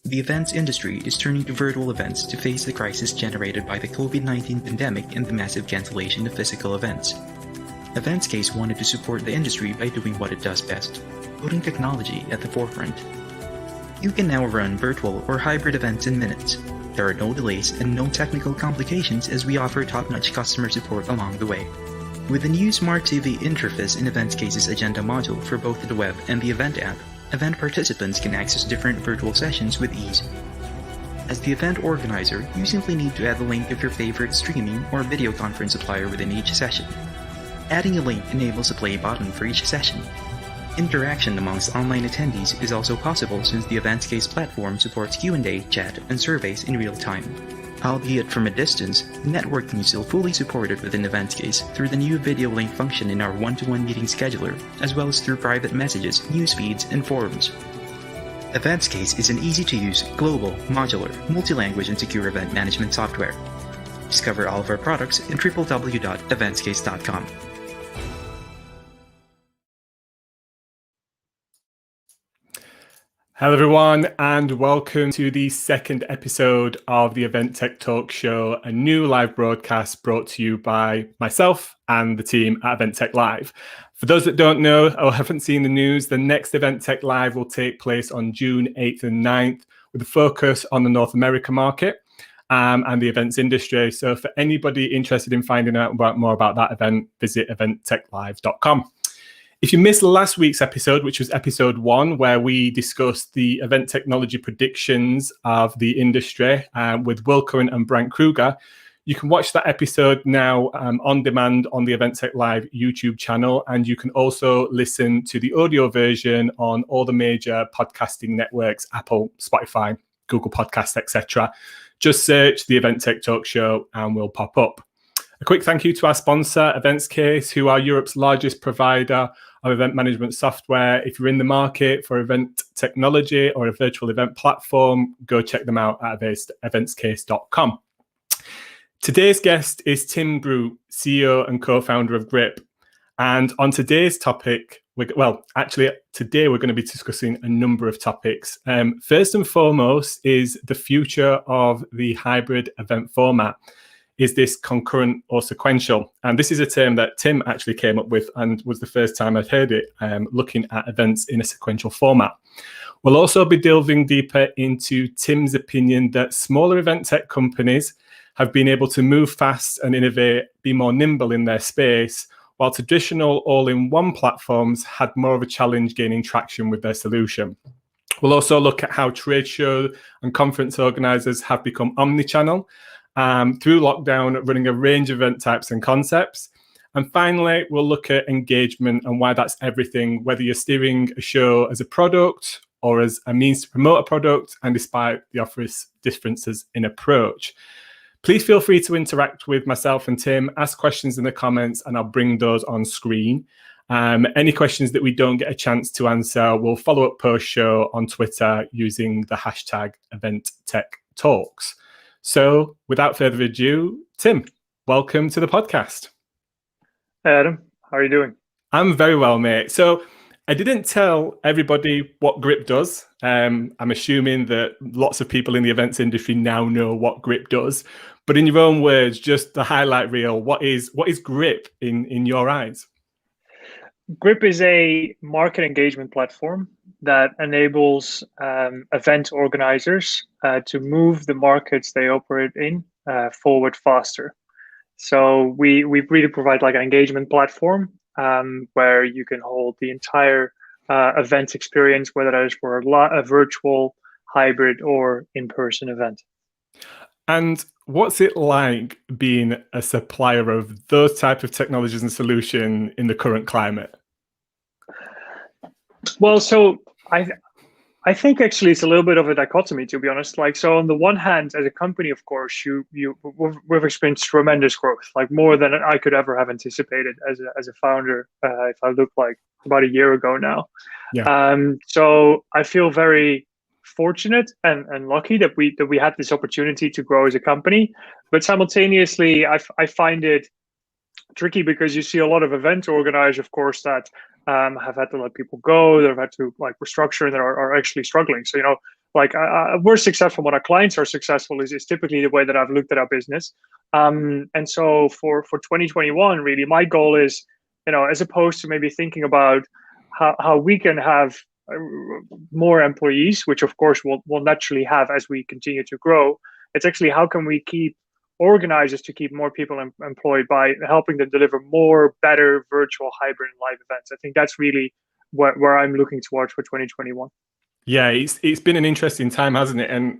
The events industry is turning to virtual events to face the crisis generated by the COVID-19 pandemic and the massive cancellation of physical events. EventsCase wanted to support the industry by doing what it does best, putting technology at the forefront. You can now run virtual or hybrid events in minutes. There are no delays and no technical complications as we offer top-notch customer support along the way. With the new Smart TV interface in EventsCase's agenda module for both the web and the event app, event participants can access different virtual sessions with ease. As the event organizer, you simply need to add the link of your favorite streaming or video conference supplier within each session. Adding a link enables a play button for each session. Interaction amongst online attendees is also possible since the EventsCase platform supports Q&A, chat, and surveys in real time. Albeit from a distance, networking is still fully supported within EventsCase through the new video link function in our one-to-one meeting scheduler, as well as through private messages, news feeds, and forums. EventsCase is an easy-to-use, global, modular, multi-language, and secure event management software. Discover all of our products at www.eventscase.com. Hello everyone and welcome to the second episode of the Event Tech Talk Show, a new live broadcast brought to you by myself and the team at Event Tech Live. For those that don't know or haven't seen the news, the next Event Tech Live will take place on June 8th and 9th with a focus on the North America market and the events industry. So for anybody interested in finding out more about that event, visit eventtechlive.com. If you missed last week's episode, which was episode 1, where we discussed the event technology predictions of the industry with Will Curran and Brant Kruger, you can watch that episode now on demand on the Event Tech Live YouTube channel. And you can also listen to the audio version on all the major podcasting networks, Apple, Spotify, Google Podcasts, etc. Just search the Event Tech Talk Show and we'll pop up. A quick thank you to our sponsor, EventsCase, who are Europe's largest provider of event management software. If you're in the market for event technology or a virtual event platform, go check them out at eventscase.com. Today's guest is Tim Groot, CEO and co-founder of Grip. And on today's topic, today we're going to be discussing a number of topics. First and foremost is the future of the hybrid event format. Is this concurrent or sequential? And this is a term that Tim actually came up with and was the first time I'd heard it, looking at events in a sequential format. We'll also be delving deeper into Tim's opinion that smaller event tech companies have been able to move fast and innovate, be more nimble in their space, while traditional all-in-one platforms had more of a challenge gaining traction with their solution. We'll also look at how trade show and conference organizers have become omni-channel, through lockdown, running a range of event types and concepts. And finally, we'll look at engagement and why that's everything, whether you're steering a show as a product or as a means to promote a product, and despite the obvious differences in approach. Please feel free to interact with myself and Tim, ask questions in the comments, and I'll bring those on screen. Any questions that we don't get a chance to answer, we'll follow up post-show on Twitter using the hashtag EventTechTalks. So without further ado, Tim, welcome to the podcast. Hey Adam, how are you doing? I'm very well, mate. So I didn't tell everybody what Grip does. I'm assuming that lots of people in the events industry now know what Grip does. But in your own words, just the highlight reel, what is Grip in your eyes? Grip is a market engagement platform that enables event organizers to move the markets they operate in forward faster. So we really provide like an engagement platform where you can hold the entire event experience, whether that is for a virtual, hybrid, or in-person event. And what's it like being a supplier of those type of technologies and solution in the current climate? Well, so I think actually it's a little bit of a dichotomy, to be honest. Like, so on the one hand, as a company, of course, we've experienced tremendous growth, like more than I could ever have anticipated as a founder. If I look like about a year ago now, yeah. So I feel very fortunate and lucky that we had this opportunity to grow as a company. But simultaneously, I find it tricky because you see a lot of event organizers, of course, that have had to let people go, they've had to like restructure, and are actually struggling. So, we're successful. When our clients are successful is typically the way that I've looked at our business. And so for 2021, really, my goal is, as opposed to maybe thinking about how we can have more employees, which of course we'll naturally have as we continue to grow. It's actually how can we keep organizers to keep more people employed by helping them deliver more, better virtual, hybrid, and live events. I think that's really where I'm looking towards for 2021. Yeah, it's been an interesting time, hasn't it? And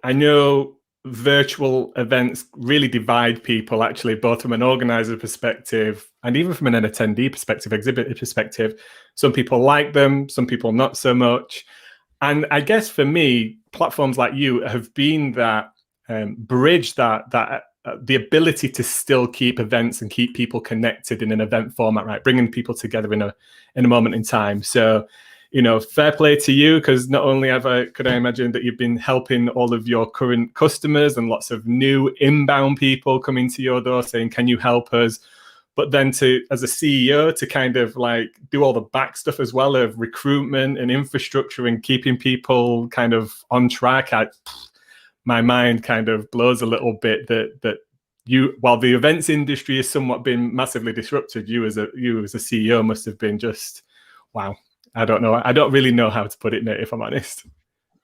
I know virtual events really divide people, actually, both from an organizer perspective and even from an attendee perspective, exhibitor perspective. Some people like them, some people not so much. And I guess for me, platforms like you have been that bridge, that the ability to still keep events and keep people connected in an event format, right? Bringing people together in a moment in time. So, fair play to you, because not only could I imagine that you've been helping all of your current customers and lots of new inbound people coming to your door saying, can you help us? But then as a CEO, to kind of like do all the back stuff as well of recruitment and infrastructure and keeping people kind of on track. My mind kind of blows a little bit that you, while the events industry has somewhat been massively disrupted, you as a CEO must have been just, wow. I don't know. I don't really know how to put it, Nate, if I'm honest.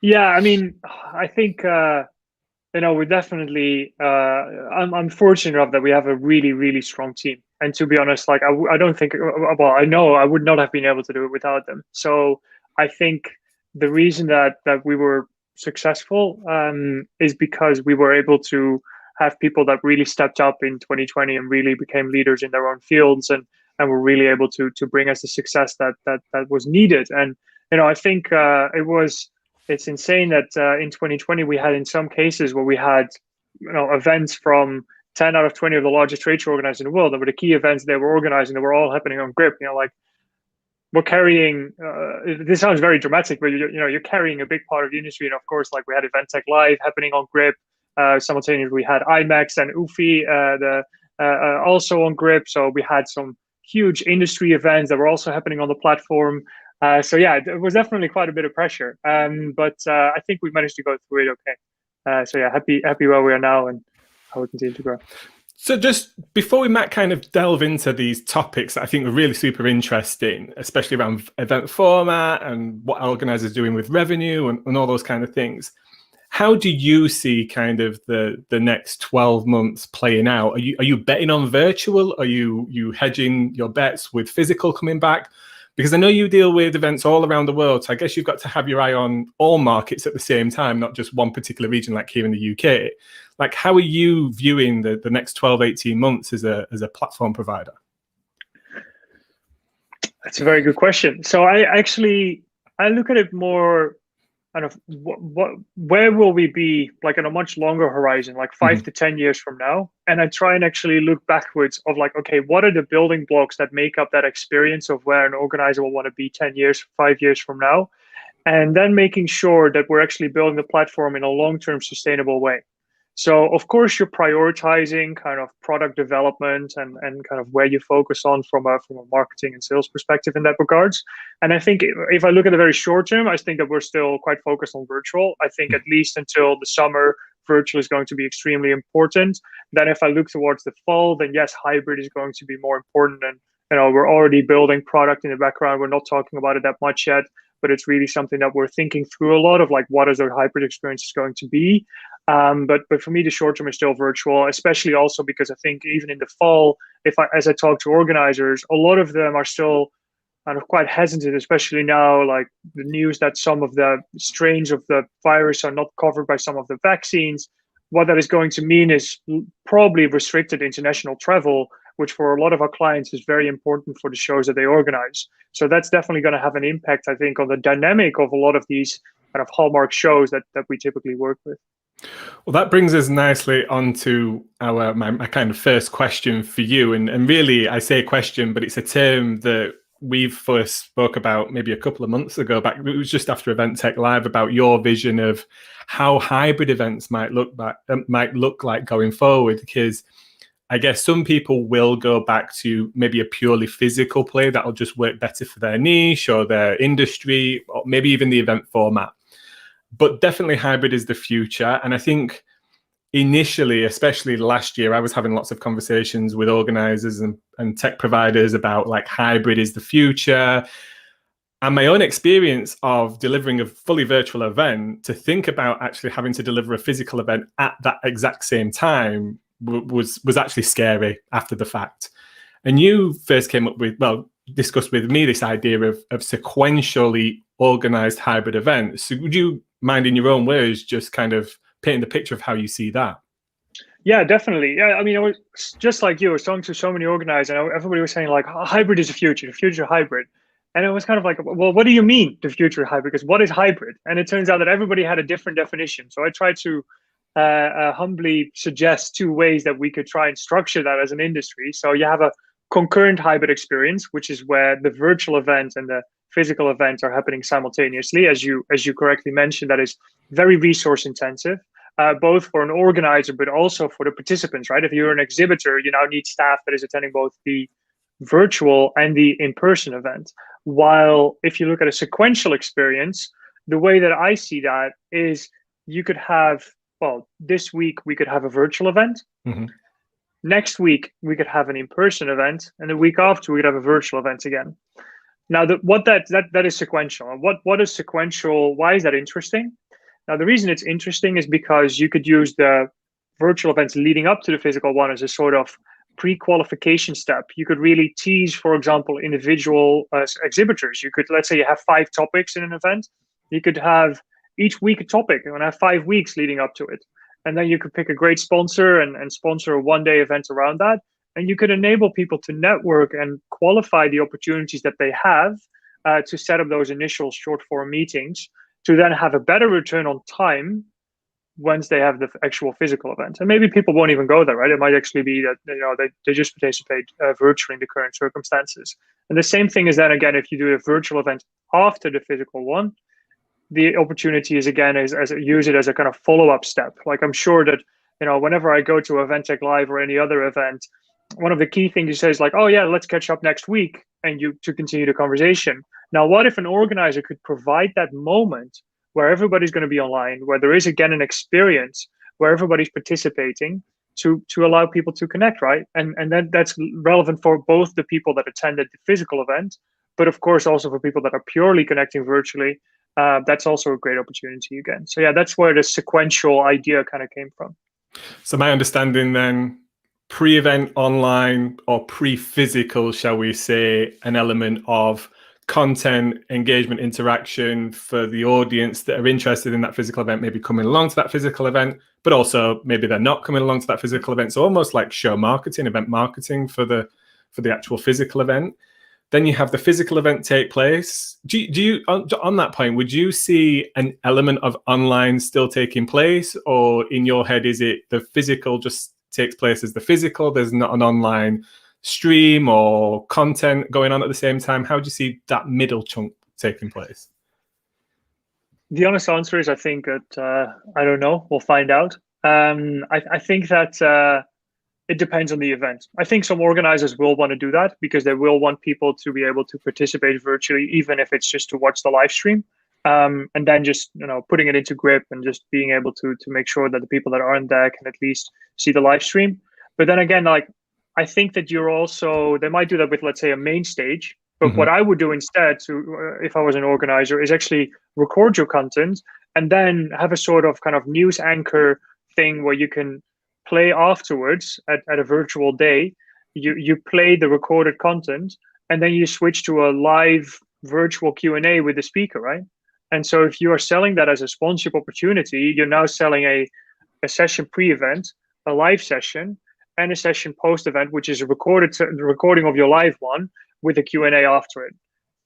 Yeah, I mean, I think we're definitely. I'm fortunate enough that we have a really, really strong team. And to be honest, like I don't think. Well, I know I would not have been able to do it without them. So I think the reason that we were successful is because we were able to have people that really stepped up in 2020 and really became leaders in their own fields and were really able to bring us the success that was needed. And I think it's insane that in 2020 we had in some cases where we had events from 10 out of 20 of the largest trade show organizers in the world that were the key events they were organizing that were all happening on Grip. Like we're carrying. This sounds very dramatic, but you're carrying a big part of the industry. And of course, like we had EventTech Live happening on Grip. Simultaneously, we had IMEX and UFI also on Grip. So we had some huge industry events that were also happening on the platform. So yeah, it was definitely quite a bit of pressure. But I think we managed to go through it okay. So yeah, happy where we are now and how we continue to grow. So just before we might kind of delve into these topics that I think are really super interesting, especially around event format and what organizers are doing with revenue and all those kind of things, how do you see kind of the next 12 months playing out? Are you betting on virtual? Are you hedging your bets with physical coming back? Because I know you deal with events all around the world, so I guess you've got to have your eye on all markets at the same time, not just one particular region like here in the UK. Like, how are you viewing the next 12, 18 months as a platform provider? That's a very good question. So I look at it more kind of where will we be like on a much longer horizon, like 5 to 10 years from now, and I try and actually look backwards of like, okay, what are the building blocks that make up that experience of where an organizer will want to be 10 years, 5 years from now, and then making sure that we're actually building the platform in a long-term sustainable way. So of course you're prioritizing kind of product development and kind of where you focus on from a marketing and sales perspective in that regards. And I think if I look at the very short term, I think that we're still quite focused on virtual. I think at least until the summer, virtual is going to be extremely important. Then if I look towards the fall, then yes, hybrid is going to be more important. And we're already building product in the background. We're not talking about it that much yet, but it's really something that we're thinking through a lot of, like, what is our hybrid experience is going to be. But for me, the short term is still virtual, especially also because I think even in the fall, as I talk to organizers, a lot of them are still kind of quite hesitant, especially now, like the news that some of the strains of the virus are not covered by some of the vaccines. What that is going to mean is probably restricted international travel, which for a lot of our clients is very important for the shows that they organize. So that's definitely going to have an impact, I think, on the dynamic of a lot of these kind of hallmark shows that we typically work with. Well, that brings us nicely on to my kind of first question for you. And really, I say question, but it's a term that we first spoke about maybe a couple of months ago. Back, it was just after EventTech Live, about your vision of how hybrid events might look like going forward. Because I guess some people will go back to maybe a purely physical play that'll just work better for their niche or their industry, or maybe even the event format. but definitely hybrid is the future. And I think initially, especially last year, I was having lots of conversations with organizers and tech providers about like hybrid is the future. And my own experience of delivering a fully virtual event, to think about actually having to deliver a physical event at that exact same time was actually scary after the fact. And you first came up with, well, discussed with me this idea of sequentially organized hybrid events. So would you mind, in your own words, just kind of painting the picture of how you see that? Yeah, definitely. Yeah, I mean, I was just like you. I was talking to so many organizers, and everybody was saying like, hybrid is the future hybrid. And it was kind of like, well, what do you mean the future hybrid? Because what is hybrid? And it turns out that everybody had a different definition. So I tried to humbly suggest two ways that we could try and structure that as an industry. So you have a concurrent hybrid experience, which is where the virtual events and the physical events are happening simultaneously. As you correctly mentioned, that is very resource intensive, both for an organizer, but also for the participants, right? If you're an exhibitor, you now need staff that is attending both the virtual and the in-person event. While if you look at a sequential experience, the way that I see that is you could have, well, this week we could have a virtual event. Mm-hmm. Next week we could have an in-person event, and the week after we could have a virtual event again. Now, that is sequential. And what is sequential? Why is that interesting? Now, the reason it's interesting is because you could use the virtual events leading up to the physical one as a sort of pre-qualification step. You could really tease, for example, individual exhibitors. You could, let's say you have 5 topics in an event. You could have each week a topic and have 5 weeks leading up to it. And then you could pick a great sponsor and sponsor a one-day event around that. And you could enable people to network and qualify the opportunities that they have to set up those initial short-form meetings to then have a better return on time once they have the actual physical event. And maybe people won't even go there, right? It might actually be that, you know, they just participate virtually in the current circumstances. And the same thing is then again, if you do a virtual event after the physical one, the opportunity is again as use it as a kind of follow-up step. Like I'm sure that, you know, whenever I go to EventTech Live or any other event, one of the key things you say is like, oh yeah, let's catch up next week, and you to continue the conversation. Now, what if an organizer could provide that moment where everybody's going to be online, where there is again an experience where everybody's participating to allow people to connect, right? And then that's relevant for both the people that attended the physical event, but of course also for people that are purely connecting virtually. That's also a great opportunity again. So yeah, that's where the sequential idea kind of came from. So my understanding then, pre-event online or pre-physical, shall we say, an element of content, engagement, interaction for the audience that are interested in that physical event, maybe coming along to that physical event, but also maybe they're not coming along to that physical event. So almost like show marketing, event marketing for the actual physical event. Then you have the physical event take place. Do you on that point, would you see an element of online still taking place, or in your head is it the physical just takes place as the physical? There's not an online stream or content going on at the same time? How do you see that middle chunk taking place? The honest answer is I think that I don't know. We'll find out. I think that it depends on the event. I think some organizers will want to do that because they will want people to be able to participate virtually, even if it's just to watch the live stream. And then just, you know, putting it into Grip and just being able to make sure that the people that aren't there can at least see the live stream. But then again, like, I think that they might do that with, let's say, a main stage. But what I would do instead, if I was an organizer, is actually record your content and then have a sort of kind of news anchor thing where you can play afterwards at a virtual day. You play the recorded content and then you switch to a live virtual Q&A with the speaker, right? And so if you are selling that as a sponsorship opportunity, you're now selling a session pre-event, a live session, and a session post-event, which is the recording of your live one with a Q&A after it.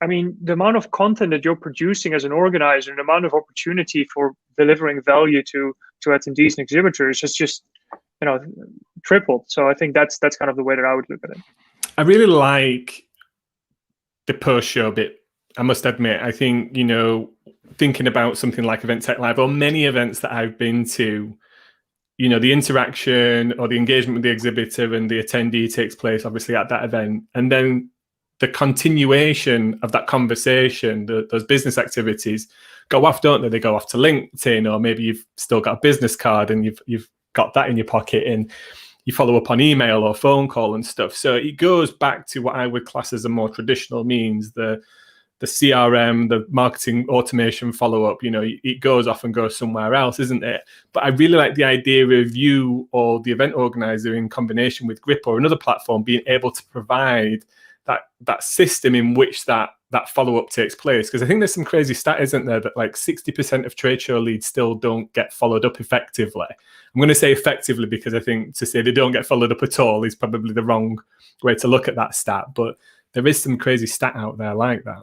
I mean, the amount of content that you're producing as an organizer and the amount of opportunity for delivering value to attendees and exhibitors is just, you know, tripled. So I think that's kind of the way that I would look at it. I really like the post-show bit, I must admit. I think, you know, thinking about something like EventTech Live or many events that I've been to, you know, the interaction or the engagement with the exhibitor and the attendee takes place obviously at that event. And then the continuation of that conversation, those business activities go off, don't they? They go off to LinkedIn, or maybe you've still got a business card and you've got that in your pocket, and you follow up on email or phone call and stuff. So it goes back to what I would class as a more traditional means, the CRM, the marketing automation follow-up. It goes off and goes somewhere else, isn't it? But I really like the idea of you or the event organizer in combination with Grip or another platform being able to provide that system in which that follow-up takes place. Because I think there's some crazy stat, isn't there, that like 60% of trade show leads still don't get followed up effectively. I'm going to say effectively because I think to say they don't get followed up at all is probably the wrong way to look at that stat. But there is some crazy stat out there like that.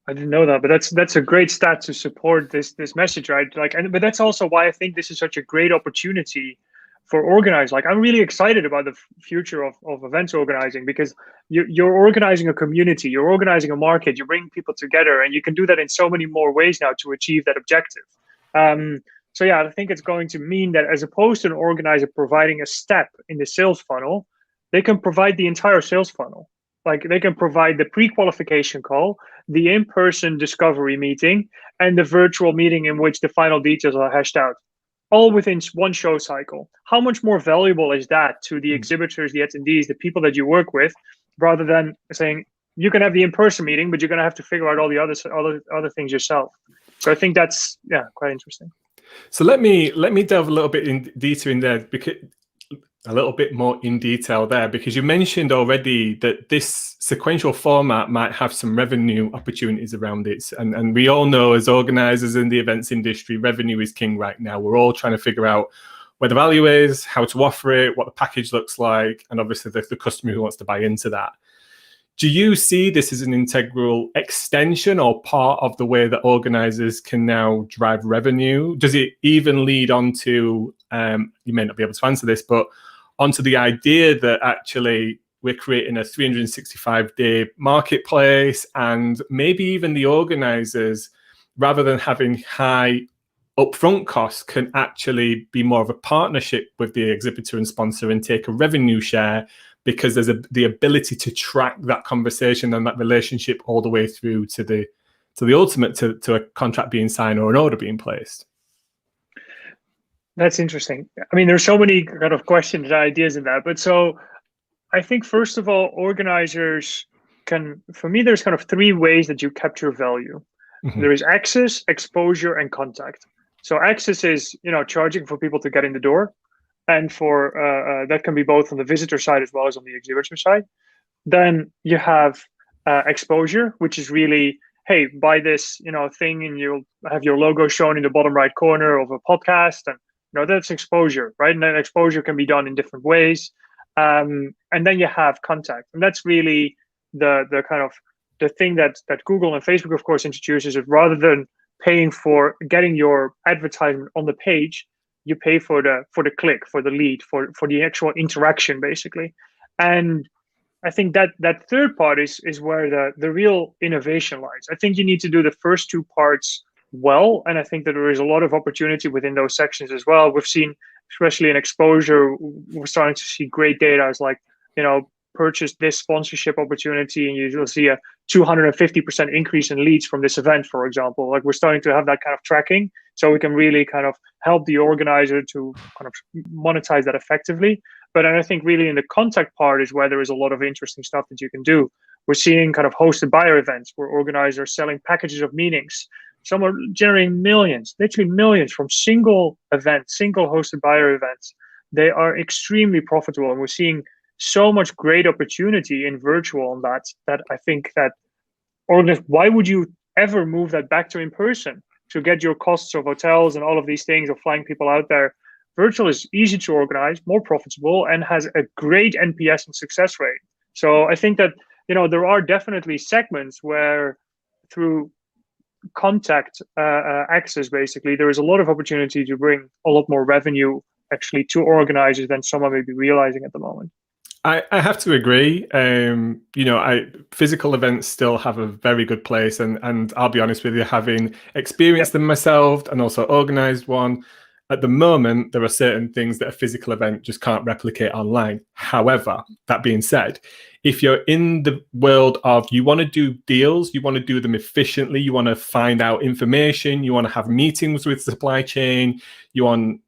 I didn't know that, but that's a great stat to support this message, right? But that's also why I think this is such a great opportunity for organizers. Like, I'm really excited about the future of events organizing, because you're organizing a community, you're organizing a market, you bring people together, and you can do that in so many more ways now to achieve that objective. So yeah, I think it's going to mean that as opposed to an organizer providing a step in the sales funnel, they can provide the entire sales funnel. Like, they can provide the pre-qualification call, the in-person discovery meeting, and the virtual meeting in which the final details are hashed out, all within one show cycle. How much more valuable is that to the exhibitors, the attendees, the people that you work with, rather than saying, you can have the in-person meeting, but you're going to have to figure out all the other things yourself. So I think that's, yeah, quite interesting. So let me delve a little bit deeper in there, because a little bit more in detail there, because you mentioned already that this sequential format might have some revenue opportunities around it. And we all know, as organizers in the events industry, revenue is king right now. We're all trying to figure out where the value is, how to offer it, what the package looks like, and obviously the customer who wants to buy into that. Do you see this as an integral extension or part of the way that organizers can now drive revenue? Does it even lead on to, you may not be able to answer this, but onto the idea that actually we're creating a 365-day marketplace, and maybe even the organizers, rather than having high upfront costs, can actually be more of a partnership with the exhibitor and sponsor and take a revenue share, because there's the ability to track that conversation and that relationship all the way through to the ultimate, to a contract being signed or an order being placed. That's interesting. I mean, there's so many kind of questions and ideas in that. But so I think, first of all, organizers can, for me, there's kind of three ways that you capture value. Mm-hmm. There is access, exposure, and contact. So access is, charging for people to get in the door. And for that can be both on the visitor side as well as on the exhibitor side. Then you have exposure, which is really, hey, buy this, thing, and you'll have your logo shown in the bottom right corner of a podcast, and that's exposure, right? And then exposure can be done in different ways. And then you have contact, and that's really the kind of the thing that Google and Facebook, of course, introduces. It rather than paying for getting your advertisement on the page, you pay for the click, for the lead, for the actual interaction, basically. And I think that third part is where the real innovation lies. I think you need to do the first two parts well, and I think that there is a lot of opportunity within those sections as well. We've seen, especially in exposure, we're starting to see great data as like, purchase this sponsorship opportunity and you'll see a 250% increase in leads from this event, for example. Like, we're starting to have that kind of tracking, so we can really kind of help the organizer to kind of monetize that effectively. But I think really in the contact part is where there is a lot of interesting stuff that you can do. We're seeing kind of hosted buyer events where organizers are selling packages of meetings. Some are generating millions, literally millions, from single events, single hosted buyer events. They are extremely profitable, and we're seeing so much great opportunity in virtual on that I think that organizers, why would you ever move that back to in person to get your costs of hotels and all of these things, of flying people out there? Virtual is easy to organize, more profitable, and has a great NPS and success rate. So I think that, there are definitely segments where through contact access, basically, there is a lot of opportunity to bring a lot more revenue actually to organizers than some are maybe realizing at the moment. I have to agree. Physical events still have a very good place, and I'll be honest with you, having experienced them myself and also organized one, at the moment, there are certain things that a physical event just can't replicate online. However, that being said, if you're in the world of you want to do deals, you want to do them efficiently, you want to find out information, you want to have meetings with supply chain, you want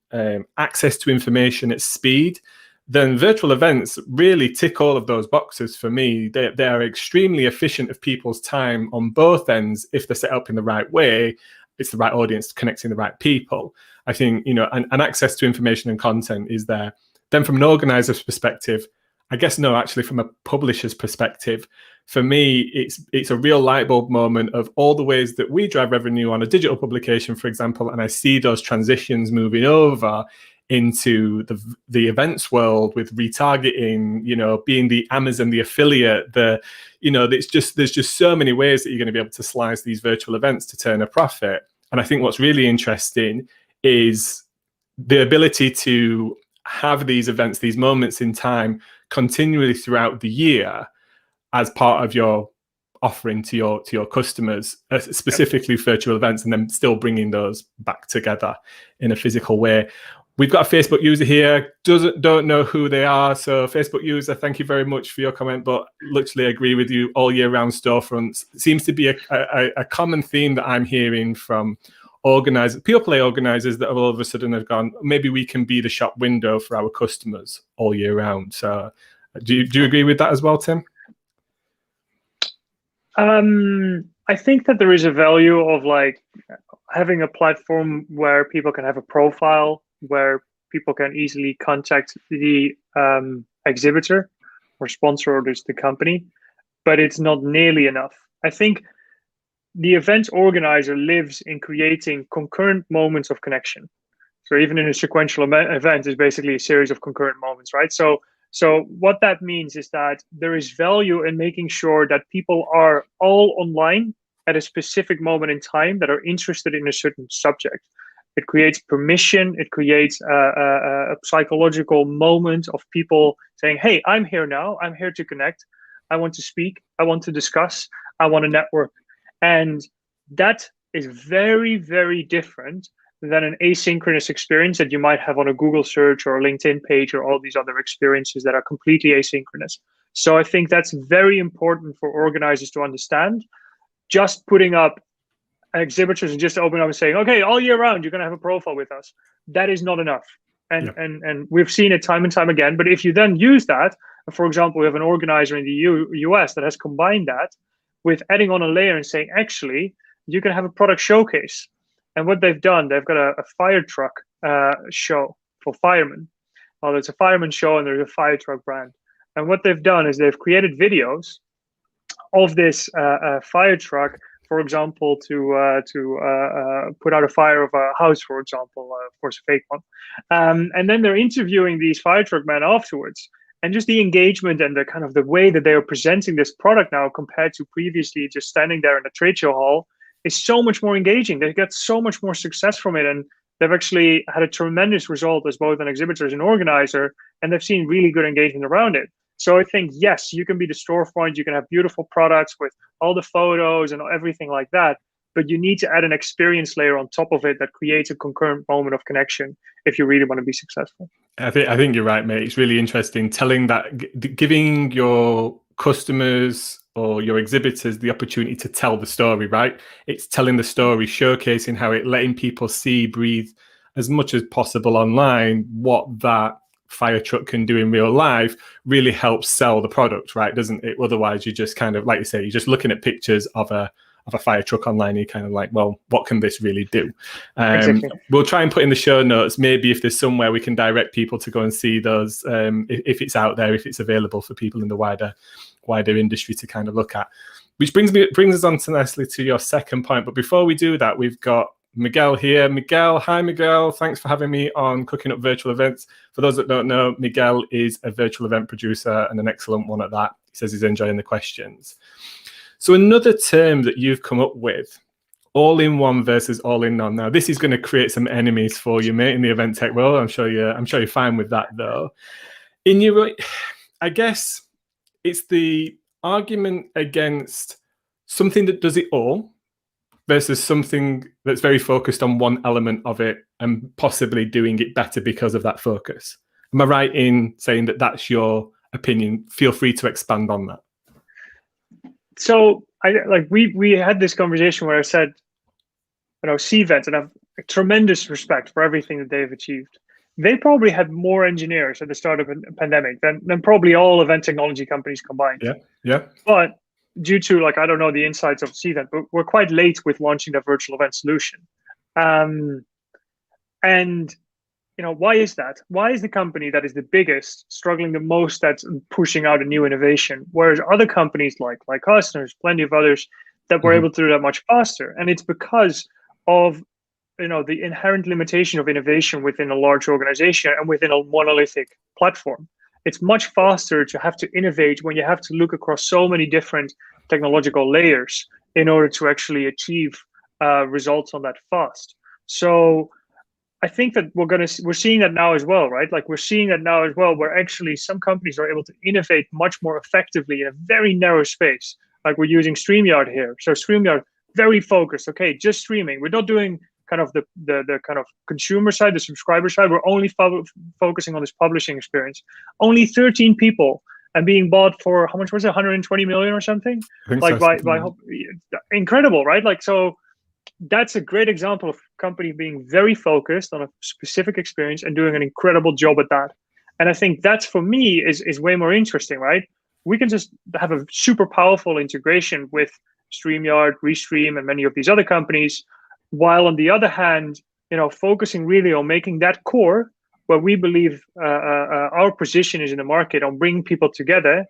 access to information at speed, then virtual events really tick all of those boxes for me. They are extremely efficient of people's time on both ends if they're set up in the right way. It's the right audience connecting the right people. I think, you know, and access to information and content is there. Then from an organizer's perspective, I guess no, actually from a publisher's perspective, for me, it's a real light bulb moment of all the ways that we drive revenue on a digital publication, for example, and I see those transitions moving over into the events world with retargeting, you know, being the Amazon, the affiliate, there's just so many ways that you're going to be able to slice these virtual events to turn a profit. And I think what's really interesting is the ability to have these events, these moments in time continually throughout the year as part of your offering to your customers, specifically virtual events, and then still bringing those back together in a physical way. We've got a Facebook user here, don't know who they are. So Facebook user, thank you very much for your comment, but literally agree with you. All year round storefronts seems to be a common theme that I'm hearing from organizers, pure play organizers that all of a sudden have gone, maybe we can be the shop window for our customers all year round. So do you agree with that as well, Tim? I think that there is a value of like having a platform where people can have a profile, where people can easily contact the exhibitor or sponsor or just the company, but it's not nearly enough. I think the event organizer lives in creating concurrent moments of connection. So even in a sequential event is basically a series of concurrent moments, right? So what that means is that there is value in making sure that people are all online at a specific moment in time that are interested in a certain subject. It creates permission. It creates a psychological moment of people saying, hey, I'm here now. I'm here to connect. I want to speak. I want to discuss. I want to network. And that is very, very different than an asynchronous experience that you might have on a Google search or a LinkedIn page or all these other experiences that are completely asynchronous. So I think that's very important for organizers to understand. Just putting up exhibitors and just opening up and saying, okay, all year round, you're going to have a profile with us. That is not enough. And we've seen it time and time again. But if you then use that, for example, we have an organizer in the US that has combined that with adding on a layer and saying, actually, you can have a product showcase. And what they've done, they've got a fire truck show for firemen. Well, it's a fireman show and there's a fire truck brand. And what they've done is they've created videos of this fire truck, for example, to put out a fire of a house, for example, of course, a fake one. And then they're interviewing these fire truck men afterwards. And just the engagement and the kind of the way that they are presenting this product now compared to previously just standing there in a trade show hall is so much more engaging. They get so much more success from it. And they've actually had a tremendous result as both an exhibitor and an organizer. And they've seen really good engagement around it. So I think, yes, you can be the storefront. You can have beautiful products with all the photos and everything like that. But you need to add an experience layer on top of it that creates a concurrent moment of connection if you really want to be successful. I think you're right, mate. It's really interesting giving your customers or your exhibitors the opportunity to tell the story, right? It's telling the story, showcasing how letting people see, breathe as much as possible online what that fire truck can do in real life really helps sell the product, right? Doesn't it? Otherwise, you just kind of, like you say, you're just looking at pictures of a fire truck online. You're kind of like, well, what can this really do? Exactly. We'll try and put in the show notes, maybe if there's somewhere we can direct people to go and see those, if it's out there, if it's available for people in the wider industry to kind of look at. Which brings us on nicely to your second point. But before we do that, we've got Miguel here. Miguel, hi Miguel. Thanks for having me on Cooking Up Virtual Events. For those that don't know, Miguel is a virtual event producer and an excellent one at that. He says he's enjoying the questions. So another term that you've come up with, all-in-one versus all-in-none. Now, this is going to create some enemies for you, mate, in the event tech world. I'm sure you're fine with that, though. I guess it's the argument against something that does it all versus something that's very focused on one element of it and possibly doing it better because of that focus. Am I right in saying that that's your opinion. Feel free to expand on that. So we had this conversation where I said, Cvent, and I have a tremendous respect for everything that they've achieved. They probably had more engineers at the start of the pandemic than probably all event technology companies combined. Yeah. But due to I don't know the insights of Cvent, but we're quite late with launching their virtual event solution. And why is that? Why is the company that is the biggest struggling the most at pushing out a new innovation, whereas other companies like us, and there's plenty of others that were able to do that much faster? And it's because of the inherent limitation of innovation within a large organization and within a monolithic platform. It's much faster to have to innovate when you have to look across so many different technological layers in order to actually achieve results on that fast. So I think that we're seeing that now as well, right? We're seeing that now as well, where actually some companies are able to innovate much more effectively in a very narrow space. We're using StreamYard here. So StreamYard, very focused. Okay, just streaming. We're not doing kind of the kind of consumer side, the subscriber side. We're only focusing on this publishing experience. Only 13 people, and being bought for how much was it? 120 million or something? Incredible, right? So that's a great example of a company being very focused on a specific experience and doing an incredible job at that. And I think that's, for me, is way more interesting, right? We can just have a super powerful integration with StreamYard, Restream, and many of these other companies, while on the other hand, focusing really on making that core where we believe our position is in the market on bringing people together,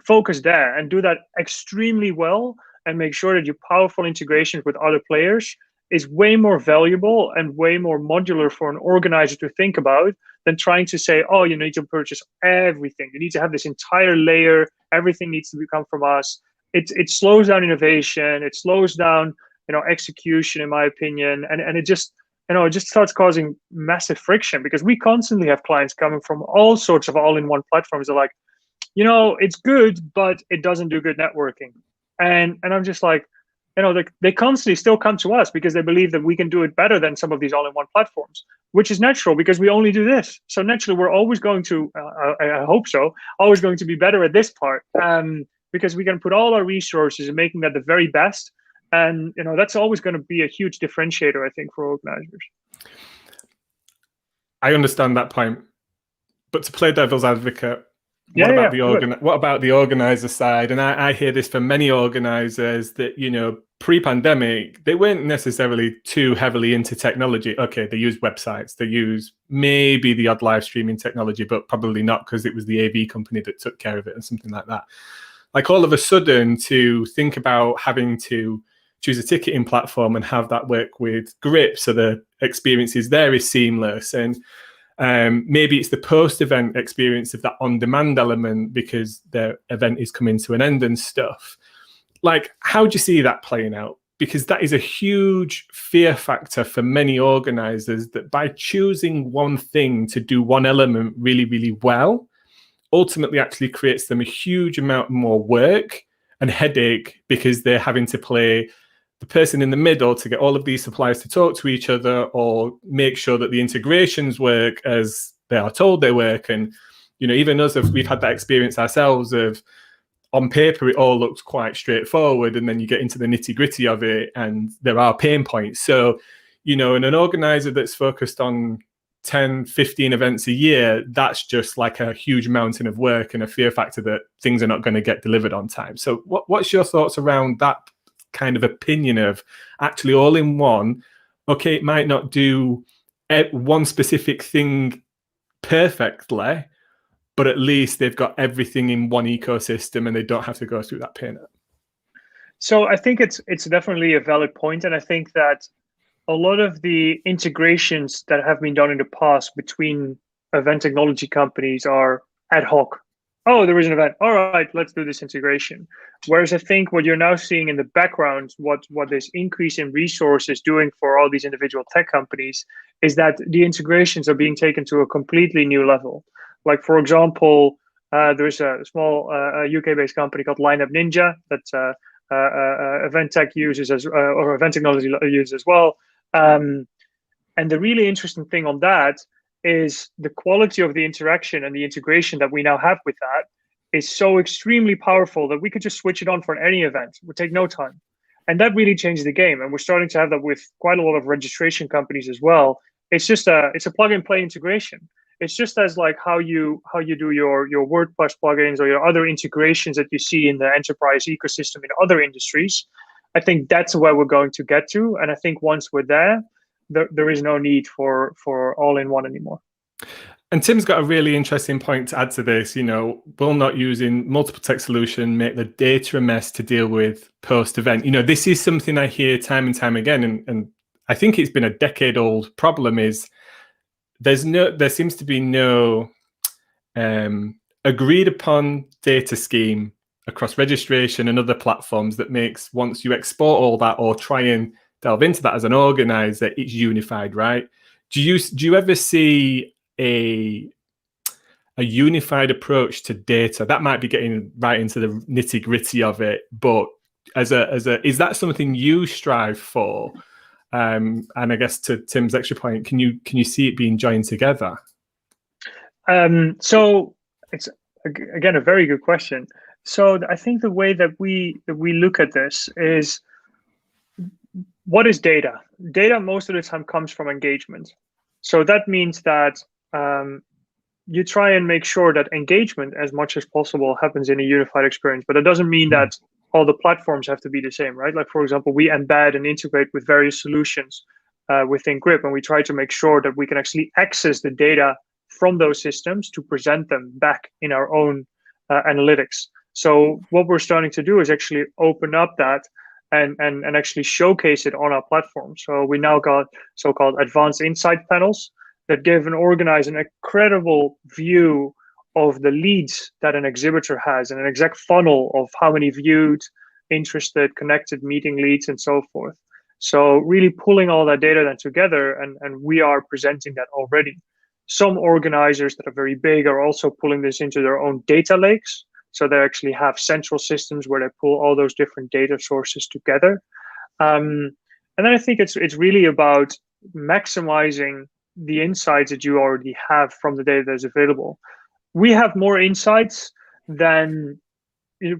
focus there and do that extremely well, and make sure that your powerful integrations with other players is way more valuable and way more modular for an organizer to think about than trying to say, oh, you need to purchase everything. You need to have this entire layer. Everything needs to come from us. It slows down innovation. It slows down, execution, in my opinion. And it just, it just starts causing massive friction, because we constantly have clients coming from all sorts of all-in-one platforms. They're like, it's good, but it doesn't do good networking. And I'm just like, they constantly still come to us because they believe that we can do it better than some of these all-in-one platforms, which is natural because we only do this. So naturally, we're always going to, I hope so, always going to be better at this part, because we can put all our resources in making that the very best. And, that's always going to be a huge differentiator, I think, for organizers. I understand that point. But to play devil's advocate, what about the organizer side? And I hear this from many organizers that, pre-pandemic, they weren't necessarily too heavily into technology. Okay, they use websites, they use maybe the odd live streaming technology, but probably not, because it was the AV company that took care of it and something like that. All of a sudden, to think about having to choose a ticketing platform and have that work with Grip, so the experiences there is seamless. And maybe it's the post-event experience of that on-demand element because the event is coming to an end and stuff. How do you see that playing out? Because that is a huge fear factor for many organizers, that by choosing one thing to do one element really, really well, ultimately actually creates them a huge amount more work and headache, because they're having to play the person in the middle to get all of these suppliers to talk to each other, or make sure that the integrations work as they are told they work. And, even us, if we've had that experience ourselves of, on paper, it all looks quite straightforward, and then you get into the nitty gritty of it and there are pain points. So, and an organizer that's focused on 10, 15 events a year, that's just like a huge mountain of work and a fear factor that things are not going to get delivered on time. So what's your thoughts around that kind of opinion of actually all in one? Okay, it might not do one specific thing perfectly, but at least they've got everything in one ecosystem and they don't have to go through that pain. So I think it's definitely a valid point. And I think that a lot of the integrations that have been done in the past between event technology companies are ad hoc. Oh, there is an event. All right, let's do this integration. Whereas I think what you're now seeing in the background, what this increase in resources doing for all these individual tech companies, is that the integrations are being taken to a completely new level. For example, there's a small UK-based company called Lineup Ninja that event tech uses or event technology uses as well. And the really interesting thing on that is the quality of the interaction and the integration that we now have with that is so extremely powerful that we could just switch it on for any event. It would take no time. And that really changed the game. And we're starting to have that with quite a lot of registration companies as well. It's a plug and play integration. It's just as like how you do your WordPress plugins or your other integrations that you see in the enterprise ecosystem in other industries. I think that's where we're going to get to. And I think once we're there is no need for all-in-one anymore. And Tim's got a really interesting point to add to this. Will not using multiple tech solution make the data a mess to deal with post-event? This is something I hear time and time again, and I think it's been a decade-old problem. Is there seems to be no agreed upon data scheme across registration and other platforms that makes, once you export all that or try and delve into that as an organizer, it's unified, right? Do you ever see a unified approach to data? That might be getting right into the nitty gritty of it, but is that something you strive for? And I guess to Tim's extra point, can you see it being joined together? So it's again a very good question. So I think the way that we look at this is, what is data? Data most of the time comes from engagement. So that means that you try and make sure that engagement as much as possible happens in a unified experience, but it doesn't mean that all the platforms have to be the same, right? Like, for example, we embed and integrate with various solutions within Grip, and we try to make sure that we can actually access the data from those systems to present them back in our own analytics. So what we're starting to do is actually open up that and actually showcase it on our platform. So we now got so-called advanced insight panels that give an organizer an incredible view of the leads that an exhibitor has and an exact funnel of how many viewed, interested, connected meeting leads and so forth. So really pulling all that data then together, and we are presenting that already. Some organizers that are very big are also pulling this into their own data lakes. So they actually have central systems where they pull all those different data sources together. And then I think it's really about maximizing the insights that you already have from the data that's available. We have more insights than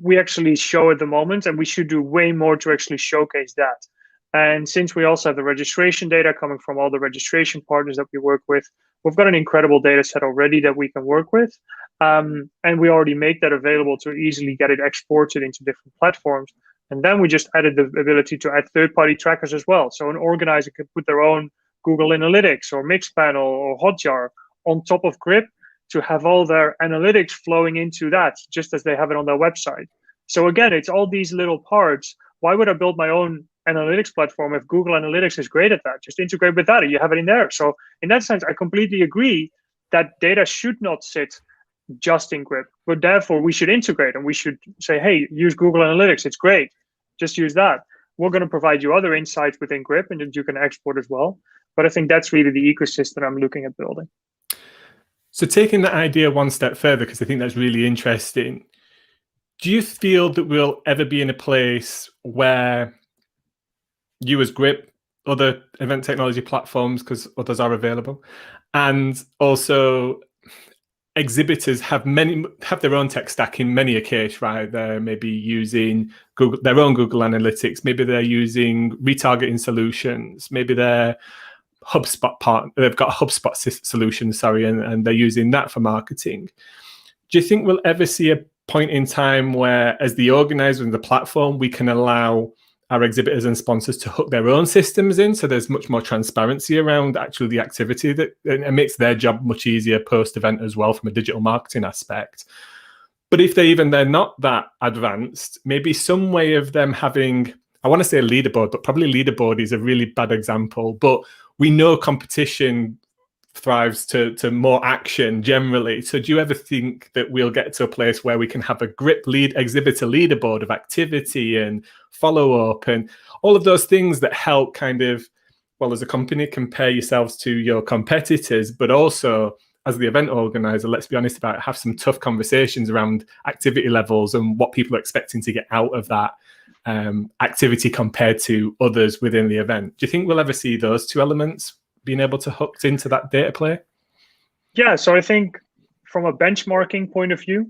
we actually show at the moment, and we should do way more to actually showcase that. And since we also have the registration data coming from all the registration partners that we work with, we've got an incredible data set already that we can work with. And we already make that available to easily get it exported into different platforms. And then we just added the ability to add third-party trackers as well. So an organizer can put their own Google Analytics or Mixpanel or Hotjar on top of Grip to have all their analytics flowing into that, just as they have it on their website. So again, it's all these little parts. Why would I build my own analytics platform if Google Analytics is great at that? Just integrate with that and you have it in there. So in that sense, I completely agree that data should not sit just in Grip, but therefore we should integrate and we should say, hey, use Google Analytics. It's great. Just use that. We're going to provide you other insights within Grip and that you can export as well. But I think that's really the ecosystem I'm looking at building. So taking that idea one step further, because I think that's really interesting, do you feel that we'll ever be in a place where you as Grip, other event technology platforms, because others are available, and also exhibitors have their own tech stack in many a case, right? They're maybe using their own Google Analytics, maybe they're using retargeting solutions, maybe they're they've got a HubSpot solution, and they're using that for marketing. Do you think we'll ever see a point in time where, as the organizer and the platform, we can allow our exhibitors and sponsors to hook their own systems in, so there's much more transparency around actually the activity that it makes their job much easier post-event as well from a digital marketing aspect? But if they're not that advanced, maybe some way of them having, I want to say a leaderboard, but probably leaderboard is a really bad example, but we know competition thrives to more action generally. So do you ever think that we'll get to a place where we can have a Grip exhibitor leaderboard of activity and follow-up and all of those things that help kind of, well, as a company, compare yourselves to your competitors, but also as the event organizer, let's be honest about it, have some tough conversations around activity levels and what people are expecting to get out of that activity compared to others within the event. Do you think we'll ever see those two elements being able to hook into that data play? Yeah, so I think from a benchmarking point of view,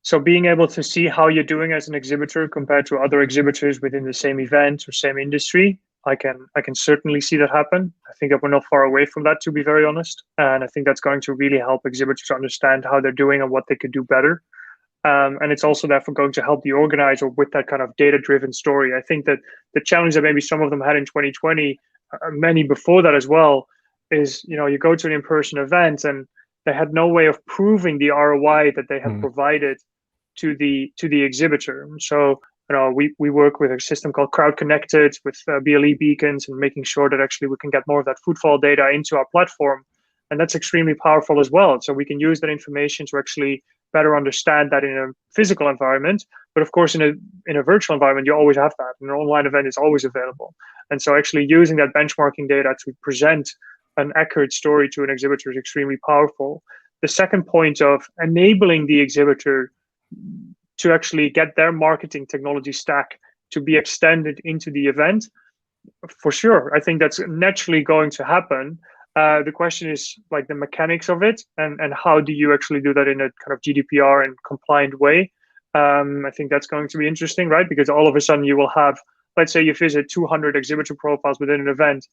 so being able to see how you're doing as an exhibitor compared to other exhibitors within the same event or same industry, I can certainly see that happen. I think that we're not far away from that, to be very honest. And I think that's going to really help exhibitors understand how they're doing and what they could do better. And it's also therefore going to help the organizer with that kind of data-driven story. I think that the challenge that maybe some of them had in 2020, many before that as well, is you go to an in-person event and they had no way of proving the ROI that they had provided to the exhibitor. So we work with a system called Crowd Connected with BLE beacons and making sure that actually we can get more of that footfall data into our platform, and that's extremely powerful as well. So we can use that information to actually better understand that in a physical environment, but of course in a virtual environment you always have that. An online event is always available, and so actually using that benchmarking data to present an accurate story to an exhibitor is extremely powerful. The second point of enabling the exhibitor to actually get their marketing technology stack to be extended into the event, for sure, I think that's naturally going to happen. The question is like the mechanics of it, and how do you actually do that in a kind of GDPR and compliant way. I think that's going to be interesting, right? Because all of a sudden you will have, let's say you visit 200 exhibitor profiles within an event,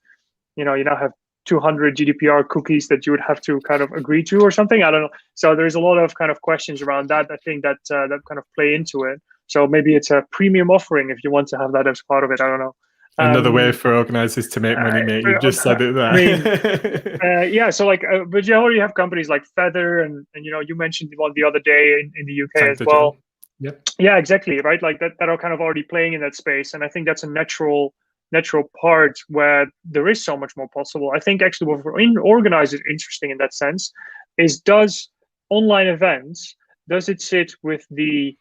you now have 200 GDPR cookies that you would have to kind of agree to or something. I don't know. So there's a lot of kind of questions around that. I think that that kind of play into it. So maybe it's a premium offering if you want to have that as part of it. I don't know. Another way for organizers to make money, mate. You've just said it there. I mean, yeah. So like, but you already have companies like Feather, and you mentioned one the other day in the UK as well. Yep. Yeah, exactly. Right. Like that are kind of already playing in that space, and I think that's a natural part where there is so much more possible. I think actually what for organizers interesting in that sense is, does online events, does it sit with the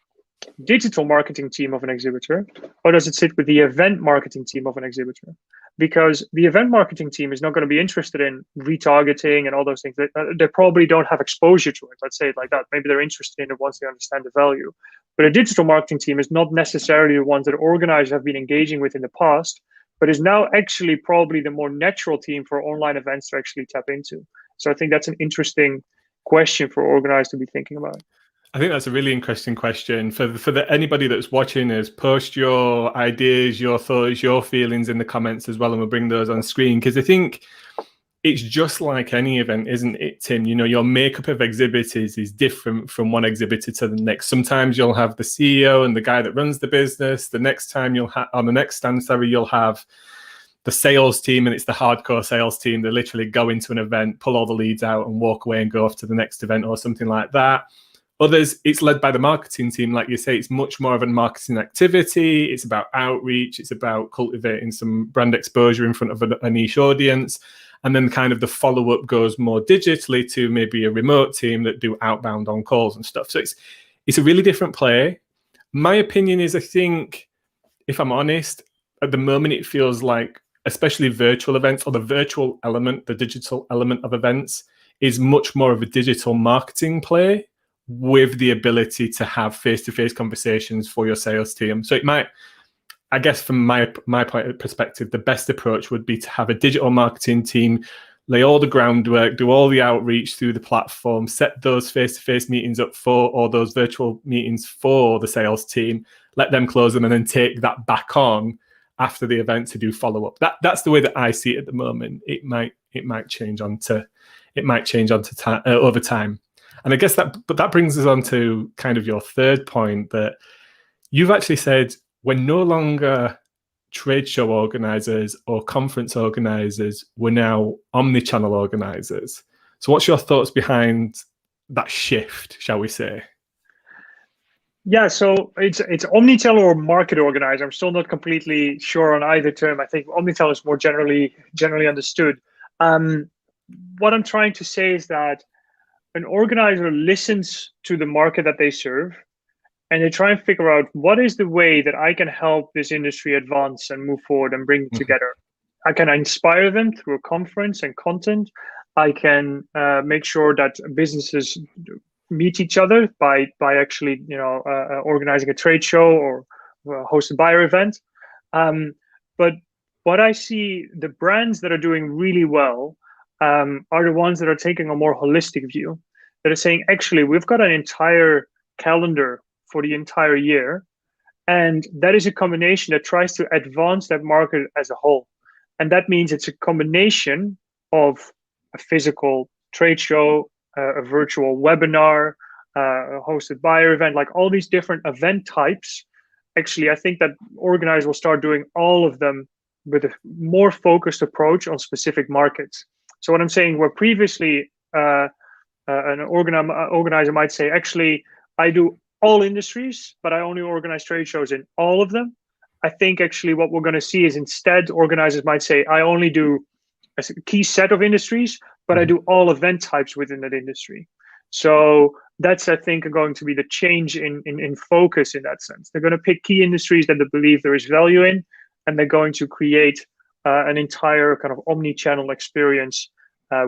digital marketing team of an exhibitor, or does it sit with the event marketing team of an exhibitor? Because the event marketing team is not going to be interested in retargeting and all those things. They probably don't have exposure to it. Let's say it like that. Maybe they're interested in it once they understand the value. But a digital marketing team is not necessarily the ones that organizers have been engaging with in the past, but is now actually probably the more natural team for online events to actually tap into. So I think that's an interesting question for organizers to be thinking about. I think that's a really interesting question for anybody that's watching us. Post your ideas, your thoughts, your feelings in the comments as well, and we'll bring those on screen, because I think it's just like any event, isn't it, Tim? Your makeup of exhibitors is different from one exhibitor to the next. Sometimes you'll have the CEO and the guy that runs the business. The next time you'll have on the next stand, you'll have the sales team, and it's the hardcore sales team that literally go into an event, pull all the leads out and walk away and go off to the next event or something like that. Others, it's led by the marketing team. Like you say, it's much more of a marketing activity. It's about outreach. It's about cultivating some brand exposure in front of a niche audience. And then kind of the follow-up goes more digitally to maybe a remote team that do outbound on calls and stuff. So it's a really different play. My opinion is, I think, if I'm honest, at the moment it feels like, especially virtual events, or the virtual element, the digital element of events, is much more of a digital marketing play with the ability to have face-to-face conversations for your sales team. So it might, I guess from my point of perspective, the best approach would be to have a digital marketing team, lay all the groundwork, do all the outreach through the platform, set those face-to-face meetings up for, or those virtual meetings for the sales team, let them close them, and then take that back on after the event to do follow-up. That's the way that I see it at the moment. It might change onto over time. And I guess that brings us on to kind of your third point, that you've actually said we're no longer trade show organizers or conference organizers, we're now omni-channel organizers. So what's your thoughts behind that shift, shall we say? Yeah, so it's omnichannel or market organizer. I'm still not completely sure on either term. I think omnichannel is more generally understood. What I'm trying to say is that an organizer listens to the market that they serve, and they try and figure out what is the way that I can help this industry advance and move forward and bring it together. I can inspire them through a conference and content. I can make sure that businesses meet each other by actually organizing a trade show or host a buyer event. But what I see, the brands that are doing really well are the ones that are taking a more holistic view, that are saying, actually, we've got an entire calendar for the entire year. And that is a combination that tries to advance that market as a whole. And that means it's a combination of a physical trade show, a virtual webinar, a hosted buyer event, like all these different event types. Actually, I think that organizers will start doing all of them with a more focused approach on specific markets. So what I'm saying, where previously an organizer might say, actually, I do all industries, but I only organize trade shows in all of them. I think actually what we're going to see is instead organizers might say, I only do a key set of industries, but I do all event types within that industry. So that's, I think, going to be the change in focus in that sense. They're going to pick key industries that they believe there is value in, and they're going to create an entire kind of omni-channel experience